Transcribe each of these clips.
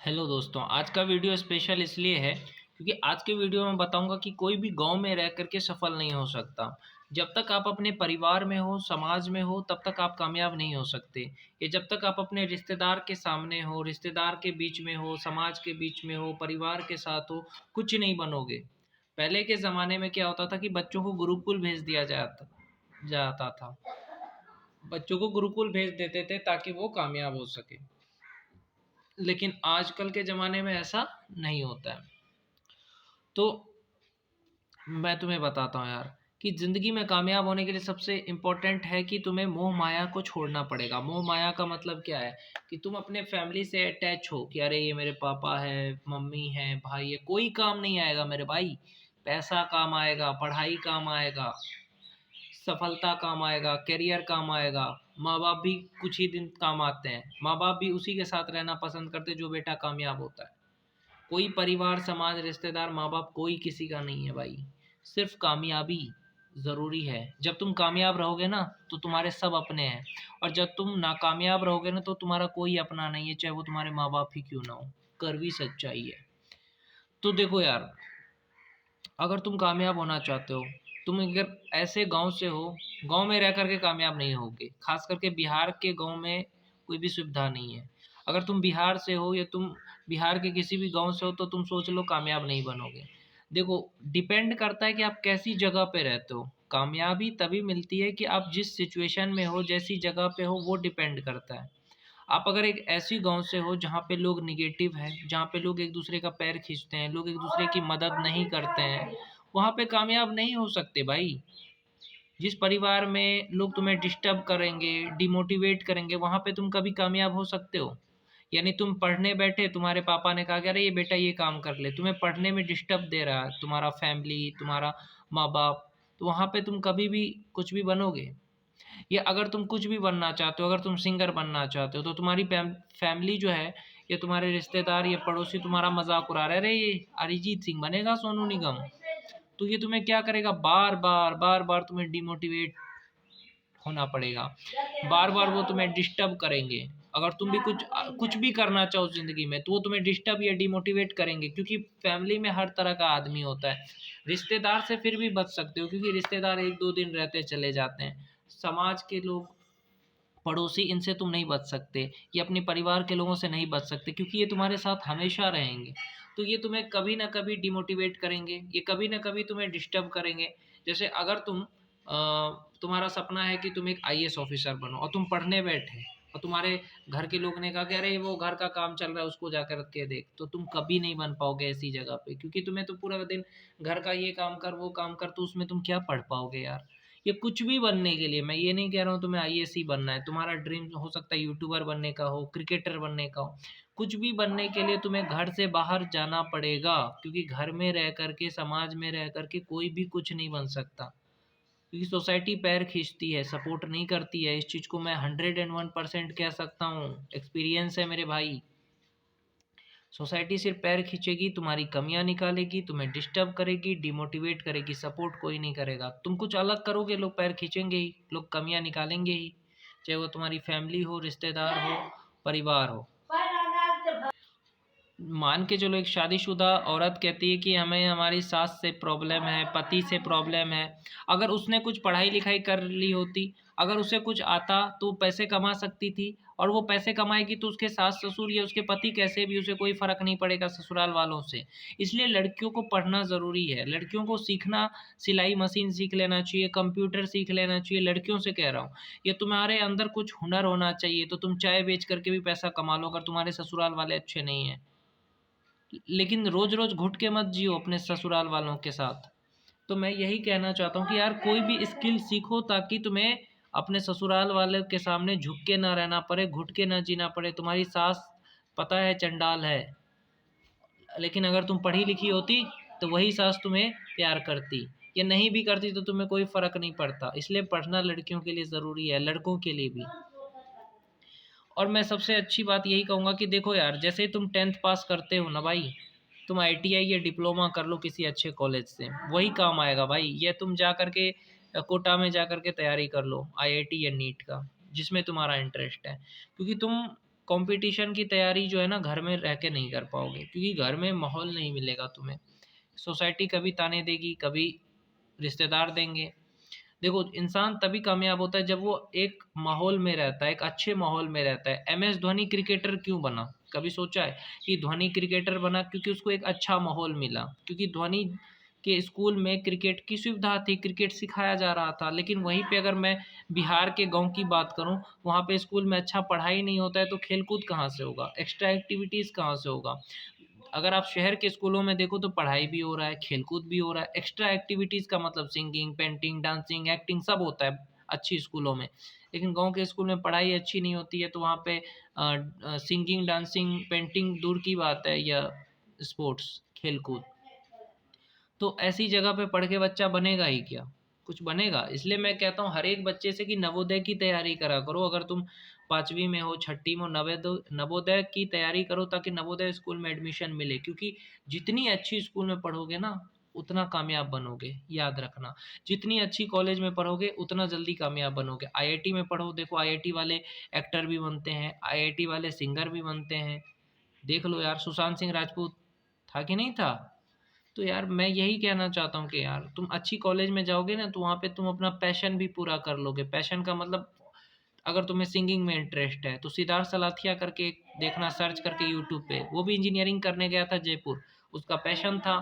Hello दोस्तों, आज का वीडियो स्पेशल इसलिए है क्योंकि आज के वीडियो में बताऊंगा कि कोई भी गांव में रह करके सफल नहीं हो सकता। जब तक आप अपने परिवार में हो, समाज में हो, तब तक आप कामयाब नहीं हो सकते। ये जब तक आप अपने रिश्तेदार के सामने हो, रिश्तेदार के बीच में हो, समाज के बीच में हो, परिवार के साथ हो, कुछ नहीं बनोगे। पहले के ज़माने में क्या होता था कि बच्चों को गुरुकुल भेज दिया जाता जाता था। बच्चों को गुरुकुल भेज देते थे ताकि वो कामयाब हो सके। लेकिन आजकल के ज़माने में ऐसा नहीं होता है। तो मैं तुम्हें बताता हूँ यार कि ज़िंदगी में कामयाब होने के लिए सबसे इम्पोर्टेंट है कि तुम्हें मोह माया को छोड़ना पड़ेगा। मोह माया का मतलब क्या है कि तुम अपने फैमिली से अटैच हो कि अरे ये मेरे पापा है, मम्मी है, भाई है, कोई काम नहीं आएगा मेरे भाई। पैसा काम आएगा, पढ़ाई काम आएगा, सफलता काम आएगा, करियर काम आएगा। माँ बाप भी कुछ ही दिन काम आते हैं। माँ बाप भी उसी के साथ रहना पसंद करते जो बेटा कामयाब होता है। कोई परिवार, समाज, रिश्तेदार, माँ-बाप कोई किसी का नहीं है भाई। सिर्फ़ कामयाबी ज़रूरी है। जब तुम कामयाब रहोगे ना, तो तुम्हारे सब अपने हैं, और जब तुम नाकामयाब रहोगे ना, तो तुम्हारा कोई अपना नहीं है, चाहे वो तुम्हारे माँ-बाप ही क्यों ना हो। कड़वी सच्चाई है। तो देखो यार, अगर तुम कामयाब होना चाहते हो, तुम अगर ऐसे गाँव से हो, गाँव में रह कर के कामयाब नहीं होगे। ख़ास करके बिहार के गाँव में कोई भी सुविधा नहीं है। अगर तुम बिहार से हो या तुम बिहार के किसी भी गाँव से हो, तो तुम सोच लो कामयाब नहीं बनोगे। देखो, डिपेंड करता है कि आप कैसी जगह पे रहते हो। कामयाबी तभी मिलती है कि आप जिस सिचुएशन में हो, जैसी जगह पे हो, वो डिपेंड करता है। आप अगर एक ऐसी गाँव से हो जहाँ पे लोग नेगेटिव हैं, जहाँ पे लोग एक दूसरे का पैर खींचते हैं, लोग एक दूसरे की मदद नहीं करते हैं, वहाँ पे कामयाब नहीं हो सकते भाई। जिस परिवार में लोग तुम्हें डिस्टर्ब करेंगे, डिमोटिवेट करेंगे, वहाँ पे तुम कभी कामयाब हो सकते हो? यानी तुम पढ़ने बैठे, तुम्हारे पापा ने कहा कि अरे ये बेटा ये काम कर ले, तुम्हें पढ़ने में डिस्टर्ब दे रहा है तुम्हारा फैमिली, तुम्हारा माँ-बाप, तो वहाँ पे तुम कभी भी कुछ भी बनोगे? या अगर तुम कुछ भी बनना चाहते हो, अगर तुम सिंगर बनना चाहते हो, तो तुम्हारी फैमिली जो है, या तुम्हारे रिश्तेदार या पड़ोसी तुम्हारा मजाक उड़ा रहे, अरे ये अरिजीत सिंह बनेगा, सोनू निगम। तो ये तुम्हें क्या करेगा, बार बार बार बार तुम्हें डिमोटिवेट होना पड़ेगा। बार बार वो तुम्हें डिस्टर्ब करेंगे। अगर तुम भी कुछ भी करना चाहो ज़िंदगी में, तो वो तुम्हें डिस्टर्ब या डिमोटिवेट करेंगे, क्योंकि फैमिली में हर तरह का आदमी होता है। रिश्तेदार से फिर भी बच सकते हो, क्योंकि रिश्तेदार एक दो दिन रहते चले जाते हैं। समाज के लोग, पड़ोसी, इनसे तुम नहीं बच सकते। ये अपने परिवार के लोगों से नहीं बच सकते, क्योंकि ये तुम्हारे साथ हमेशा रहेंगे। तो ये तुम्हें कभी ना कभी डिमोटिवेट करेंगे, ये कभी ना कभी तुम्हें डिस्टर्ब करेंगे। जैसे अगर तुम्हारा सपना है कि तुम एक आईएएस ऑफिसर बनो, और तुम पढ़ने बैठे, और तुम्हारे घर के लोग ने कहा कि अरे वो घर का काम चल रहा है, उसको जाकर के देख, तो तुम कभी नहीं बन पाओगे ऐसी जगह पे, क्योंकि तुम्हें तो पूरा दिन घर का ये काम कर, वो काम कर, तो उसमें तुम क्या पढ़ पाओगे यार। ये कुछ भी बनने के लिए, मैं ये नहीं कह रहा हूँ तुम्हें आईएएस ही बनना है, तुम्हारा ड्रीम हो सकता है यूट्यूबर बनने का हो, क्रिकेटर बनने का हो। कुछ भी बनने के लिए तुम्हें घर से बाहर जाना पड़ेगा, क्योंकि घर में रह करके, समाज में रह करके कोई भी कुछ नहीं बन सकता, क्योंकि सोसाइटी पैर खींचती है, सपोर्ट नहीं करती है। इस चीज़ को मैं 101% कह सकता हूँ, एक्सपीरियंस है मेरे भाई। सोसाइटी सिर्फ पैर खींचेगी, तुम्हारी कमियां निकालेगी, तुम्हें डिस्टर्ब करेगी, डिमोटिवेट करेगी, सपोर्ट कोई नहीं करेगा। तुम कुछ अलग करोगे, लोग पैर खींचेंगे ही, लोग कमियां निकालेंगे ही, चाहे वो तुम्हारी फैमिली हो, रिश्तेदार हो, परिवार हो। मान के चलो, एक शादीशुदा औरत कहती है कि हमें हमारी सास से प्रॉब्लम है, पति से प्रॉब्लम है। अगर उसने कुछ पढ़ाई लिखाई कर ली होती, अगर उसे कुछ आता, तो वो पैसे कमा सकती थी, और वो पैसे कमाएगी तो उसके सास ससुर या उसके पति कैसे भी, उसे कोई फ़र्क नहीं पड़ेगा ससुराल वालों से। इसलिए लड़कियों को पढ़ना ज़रूरी है, लड़कियों को सीखना, सिलाई मशीन सीख लेना चाहिए, कंप्यूटर सीख लेना चाहिए, लड़कियों से कह रहा हूँ। या तुम्हारे अंदर कुछ हुनर होना चाहिए, तो तुम चाय बेच करके भी पैसा कमा लो, अगर तुम्हारे ससुराल वाले अच्छे नहीं हैं। लेकिन रोज़-रोज़ घुट के मत जियो अपने ससुराल वालों के साथ। तो मैं यही कहना चाहता हूँ कि यार कोई भी स्किल सीखो, ताकि तुम्हें अपने ससुराल वाले के सामने झुक के ना रहना पड़े, घुट के ना जीना पड़े। तुम्हारी सास पता है चंडाल है, लेकिन अगर तुम पढ़ी लिखी होती, तो वही सास तुम्हें प्यार करती, या नहीं भी करती तो तुम्हें कोई फ़र्क नहीं पड़ता। इसलिए पढ़ना लड़कियों के लिए ज़रूरी है, लड़कों के लिए भी। और मैं सबसे अच्छी बात यही कहूँगा कि देखो यार, जैसे तुम 10th पास करते हो ना भाई, तुम आईटीआई या डिप्लोमा कर लो किसी अच्छे कॉलेज से, वही काम आएगा भाई। ये तुम जा कर के कोटा में जा कर के तैयारी कर लो आईआईटी या नीट का, जिसमें तुम्हारा इंटरेस्ट है, क्योंकि तुम कंपटीशन की तैयारी जो है ना घर में रह के नहीं कर पाओगे, क्योंकि घर में माहौल नहीं मिलेगा तुम्हें। सोसाइटी कभी ताने देगी, कभी रिश्तेदार देंगे। देखो इंसान तभी कामयाब होता है जब वो एक माहौल में रहता है, एक अच्छे माहौल में रहता है। एम एस धोनी क्रिकेटर क्यों बना? कभी सोचा है कि धोनी क्रिकेटर बना? क्योंकि उसको एक अच्छा माहौल मिला, क्योंकि धोनी के स्कूल में क्रिकेट की सुविधा थी, क्रिकेट सिखाया जा रहा था। लेकिन वहीं पे अगर मैं बिहार के गांव की बात करूं, वहाँ पे स्कूल में अच्छा पढ़ाई नहीं होता है, तो खेलकूद कहाँ से होगा, एक्स्ट्रा एक्टिविटीज़ कहाँ से होगा? अगर आप शहर के स्कूलों में देखो तो पढ़ाई भी हो रहा है, खेलकूद भी हो रहा है, एक्स्ट्रा एक्टिविटीज़ का मतलब सिंगिंग, पेंटिंग, डांसिंग, एक्टिंग सब होता है अच्छी स्कूलों में। लेकिन गांव के स्कूल में पढ़ाई अच्छी नहीं होती है, तो वहाँ पे सिंगिंग, डांसिंग, पेंटिंग दूर की बात है, या स्पोर्ट्स, खेलकूद। तो ऐसी जगह पे पढ़ के बच्चा बनेगा ही क्या? कुछ बनेगा? इसलिए मैं कहता हूँ हर एक बच्चे से कि नवोदय की तैयारी करा करो। अगर तुम 5वीं में हो, छठी में हो, नवोदय की तैयारी करो, ताकि नवोदय स्कूल में एडमिशन मिले। क्योंकि जितनी अच्छी स्कूल में पढ़ोगे ना, उतना कामयाब बनोगे, याद रखना। जितनी अच्छी कॉलेज में पढ़ोगे, उतना जल्दी कामयाब बनोगे। आईआईटी में पढ़ो, देखो आईआईटी वाले एक्टर भी बनते हैं, आईआईटी वाले सिंगर भी बनते हैं। देख लो यार, सुशांत सिंह राजपूत था कि नहीं था? तो यार मैं यही कहना चाहता हूँ कि यार तुम अच्छी कॉलेज में जाओगे ना, तो वहाँ पे तुम अपना पैशन भी पूरा कर लोगे। पैशन का मतलब, अगर तुम्हें सिंगिंग में इंटरेस्ट है तो सिद्धार्थ सलाथिया करके देखना, सर्च करके यूट्यूब पे। वो भी इंजीनियरिंग करने गया था जयपुर, उसका पैशन था।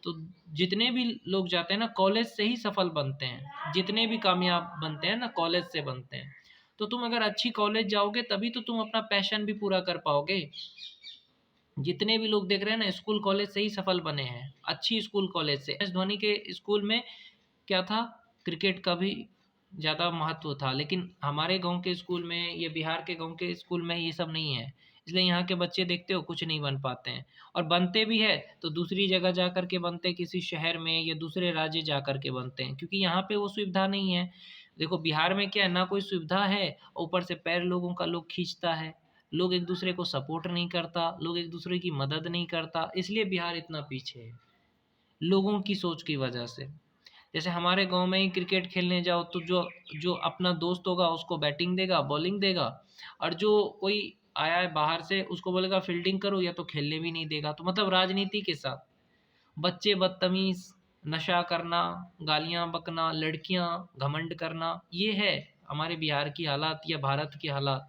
तो जितने भी लोग जाते हैं ना कॉलेज से ही सफल बनते हैं, जितने भी कामयाब बनते हैं ना कॉलेज से बनते हैं। तो तुम अगर अच्छी कॉलेज जाओगे तभी तो तुम अपना पैशन भी पूरा कर पाओगे। जितने भी लोग देख रहे हैं ना, स्कूल कॉलेज से ही सफल बने हैं, अच्छी स्कूल कॉलेज से। एस धोनी के स्कूल में क्या था? क्रिकेट का भी ज़्यादा महत्व था। लेकिन हमारे गांव के स्कूल में, ये बिहार के गांव के स्कूल में ये सब नहीं है। इसलिए यहाँ के बच्चे देखते हो कुछ नहीं बन पाते हैं। और बनते भी है तो दूसरी जगह जा कर के बनते हैं, किसी शहर में या दूसरे राज्य जा कर के बनते हैं, क्योंकि यहाँ पे वो सुविधा नहीं है। देखो बिहार में क्या है, ना कोई सुविधा है, ऊपर से पैर लोगों का लोग खींचता है। लोग एक दूसरे को सपोर्ट नहीं करता, लोग एक दूसरे की मदद नहीं करता, इसलिए बिहार इतना पीछे है, लोगों की सोच की वजह से। जैसे हमारे गांव में ही क्रिकेट खेलने जाओ तो जो जो अपना दोस्त होगा उसको बैटिंग देगा, बॉलिंग देगा, और जो कोई आया है बाहर से उसको बोलेगा फील्डिंग करो, या तो खेलने भी नहीं देगा। तो मतलब राजनीति के साथ बच्चे बदतमीज, नशा करना, गालियां बकना, लड़कियां घमंड करना, ये है हमारे बिहार की हालात या भारत की हालात।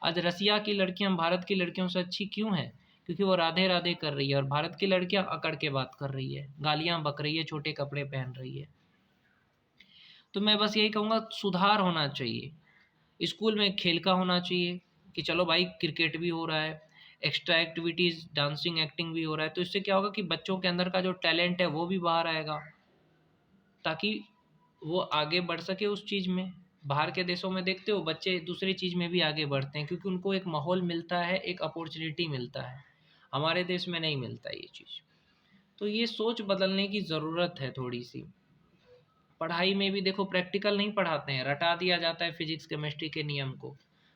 आज रसिया की लड़कियां भारत की लड़कियों से अच्छी क्यों हैं? क्योंकि वो राधे राधे कर रही है, और भारत की लड़कियां अकड़ के बात कर रही है, गालियां बक रही है, छोटे कपड़े पहन रही है। तो मैं बस यही कहूँगा, सुधार होना चाहिए। स्कूल में खेल का होना चाहिए कि चलो भाई क्रिकेट भी हो रहा है, एक्स्ट्रा एक्टिविटीज़, डांसिंग, एक्टिंग भी हो रहा है। तो इससे क्या होगा कि बच्चों के अंदर का जो टैलेंट है वो भी बाहर आएगा, ताकि वो आगे बढ़ सके उस चीज़ में। बाहर के देशों में देखते हो बच्चे दूसरी चीज़ में भी आगे बढ़ते हैं, क्योंकि उनको एक माहौल मिलता है, एक अपॉर्चुनिटी मिलता है। हमारे देश में नहीं मिलता ये चीज़। तो ये सोच बदलने की ज़रूरत है थोड़ी सी। पढ़ाई में भी देखो प्रैक्टिकल नहीं पढ़ाते हैं, रटा दिया जाता है फिजिक्स केमिस्ट्री के नियम को।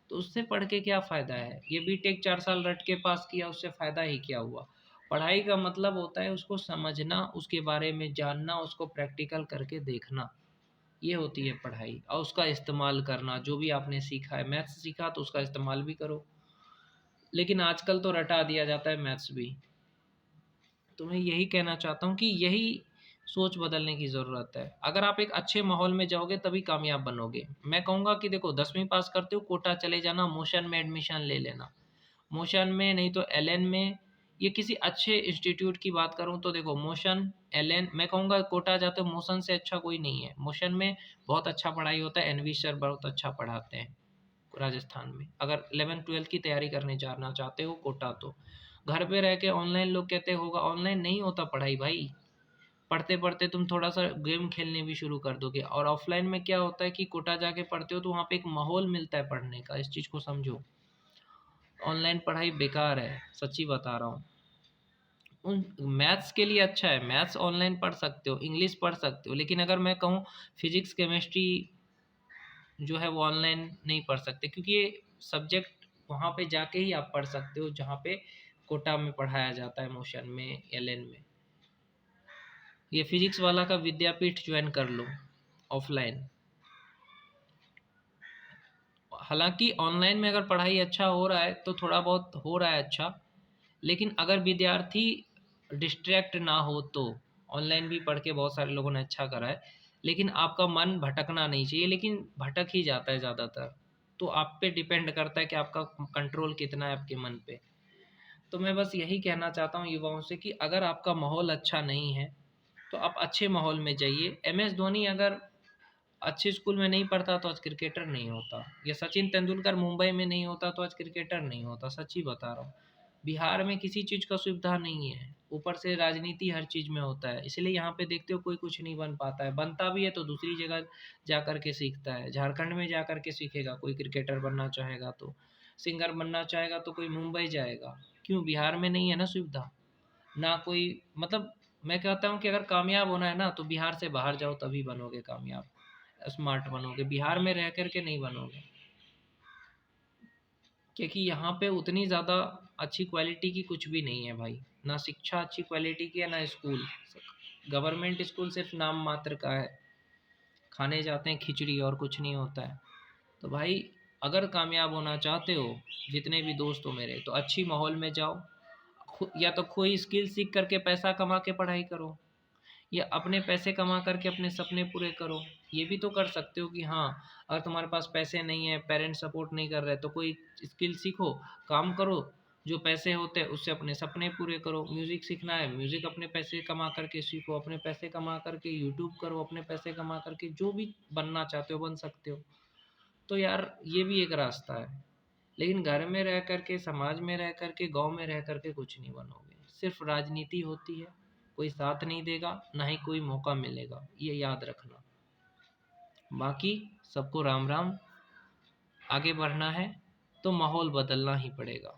तो उससे पढ़ के क्या फ़ायदा है? ये बीटेक 4 साल रट के पास किया, उससे फ़ायदा ही क्या हुआ? पढ़ाई का मतलब होता है उसको समझना, उसके बारे में जानना, उसको प्रैक्टिकल करके देखना। ये होती है पढ़ाई, और उसका इस्तेमाल करना। जो भी आपने सीखा है, मैथ्स सीखा तो उसका इस्तेमाल भी करो। लेकिन आजकल तो रटा दिया जाता है मैथ्स भी। तो मैं यही कहना चाहता हूँ कि यही सोच बदलने की ज़रूरत है। अगर आप एक अच्छे माहौल में जाओगे तभी कामयाब बनोगे। मैं कहूँगा कि देखो 10वीं पास करते हो, कोटा चले जाना, मोशन में एडमिशन ले लेना। मोशन में नहीं तो एलएन में, ये किसी अच्छे इंस्टीट्यूट की बात करूँ तो देखो मोशन, एलएन, मैं कहूँगा कोटा जाते हो, मोशन से अच्छा कोई नहीं है। मोशन में बहुत अच्छा पढ़ाई होता है, एनवी सर बहुत अच्छा पढ़ाते हैं राजस्थान में। अगर 11th-12th की तैयारी करने जाना चाहते हो कोटा, तो घर पे रह के ऑनलाइन, लोग कहते होगा ऑनलाइन नहीं होता पढ़ाई भाई। पढ़ते पढ़ते तुम थोड़ा सा गेम खेलने भी शुरू कर दोगे। और ऑफलाइन में क्या होता है कि कोटा जाके पढ़ते हो तो वहाँ पे एक माहौल मिलता है पढ़ने का, इस चीज़ को समझो। ऑनलाइन पढ़ाई बेकार है, सच्ची बता रहा हूँ। उन मैथ्स के लिए अच्छा है, मैथ्स ऑनलाइन पढ़ सकते हो, इंग्लिश पढ़ सकते हो। लेकिन अगर मैं कहूँ फिजिक्स केमिस्ट्री जो है वो ऑनलाइन नहीं पढ़ सकते, क्योंकि ये सब्जेक्ट वहाँ पे जाके ही आप पढ़ सकते हो जहाँ पे कोटा में पढ़ाया जाता है, मोशन में, एलएन में। ये फिजिक्स वाला का विद्यापीठ ज्वाइन कर लो ऑफलाइन। हालांकि ऑनलाइन में अगर पढ़ाई अच्छा हो रहा है तो थोड़ा बहुत हो रहा है अच्छा, लेकिन अगर विद्यार्थी डिस्ट्रैक्ट ना हो तो ऑनलाइन भी पढ़ के बहुत सारे लोगों ने अच्छा करा है, लेकिन आपका मन भटकना नहीं चाहिए, लेकिन भटक ही जाता है ज़्यादातर। तो आप पे डिपेंड करता है कि आपका कंट्रोल कितना है आपके मन पे। तो मैं बस यही कहना चाहता हूँ युवाओं से कि अगर आपका माहौल अच्छा नहीं है तो आप अच्छे माहौल में जाइए। एम एस धोनी अगर अच्छे स्कूल में नहीं पढ़ता तो आज क्रिकेटर नहीं होता, या सचिन तेंदुलकर मुंबई में नहीं होता तो आज क्रिकेटर नहीं होता। सच्ची बता रहा हूँ। बिहार में किसी चीज़ का सुविधा नहीं है, ऊपर से राजनीति हर चीज़ में होता है, इसलिए यहाँ पे देखते हो कोई कुछ नहीं बन पाता है। बनता भी है तो दूसरी जगह जा कर के सीखता है, झारखंड में जा कर के सीखेगा। कोई क्रिकेटर बनना चाहेगा तो, सिंगर बनना चाहेगा तो कोई मुंबई जाएगा। क्यों? बिहार में नहीं है ना सुविधा, ना कोई मतलब। मैं कहता हूँ कि अगर कामयाब होना है ना तो बिहार से बाहर जाओ तभी बनोगे कामयाब, स्मार्ट बनोगे। बिहार में रह कर के नहीं बनोगे, क्योंकि यहाँ पे उतनी ज़्यादा अच्छी क्वालिटी की कुछ भी नहीं है भाई। ना शिक्षा अच्छी क्वालिटी की है, ना स्कूल। गवर्नमेंट स्कूल सिर्फ नाम मात्र का है, खाने जाते हैं खिचड़ी और कुछ नहीं होता है। तो भाई अगर कामयाब होना चाहते हो, जितने भी दोस्त हो मेरे, तो अच्छी माहौल में जाओ। या तो कोई स्किल सीख करके पैसा कमा के पढ़ाई करो, या अपने पैसे कमा करके अपने सपने पूरे करो। ये भी तो कर सकते हो कि हाँ, अगर तुम्हारे पास पैसे नहीं है, पेरेंट्स सपोर्ट नहीं कर रहे, तो कोई स्किल सीखो, काम करो, जो पैसे होते हैं उससे अपने सपने पूरे करो। म्यूज़िक सीखना है, म्यूज़िक अपने पैसे कमा करके सीखो, अपने पैसे कमा करके यूट्यूब करो, अपने पैसे कमा करके जो भी बनना चाहते हो बन सकते हो। तो यार ये भी एक रास्ता है। लेकिन घर में रह कर के, समाज में रह कर के, गाँव में रह कर के कुछ नहीं बनोगे। सिर्फ राजनीति होती है, कोई साथ नहीं देगा, ना ही कोई मौका मिलेगा, ये याद रखना। बाकी सबको राम राम। आगे बढ़ना है तो माहौल बदलना ही पड़ेगा।